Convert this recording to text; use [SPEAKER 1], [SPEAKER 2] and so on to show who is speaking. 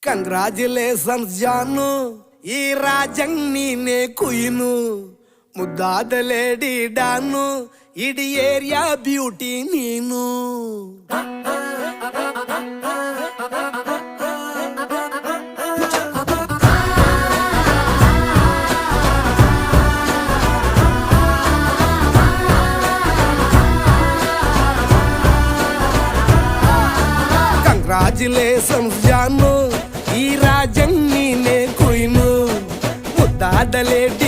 [SPEAKER 1] Congratulations ಜಾನು, ಈ ರಾಜಂಗ್ ನೀನೆ ಕುಯ್ನು, ಮುದ್ದಾದ ಲೇಡಿ ಡಾನು, ಇಡೀ ಏರಿಯಾ ಬ್ಯೂಟಿ ನೀನು. ಕಂಗ್ರಾಚುಲೇಷನ್ಸ್ ಜಾನು, ಈ ರಾಜಂಗ್ ನೀನೆ ಕುಯ್ನು, ಮುದ್ದಾದ ಲೇಡಿ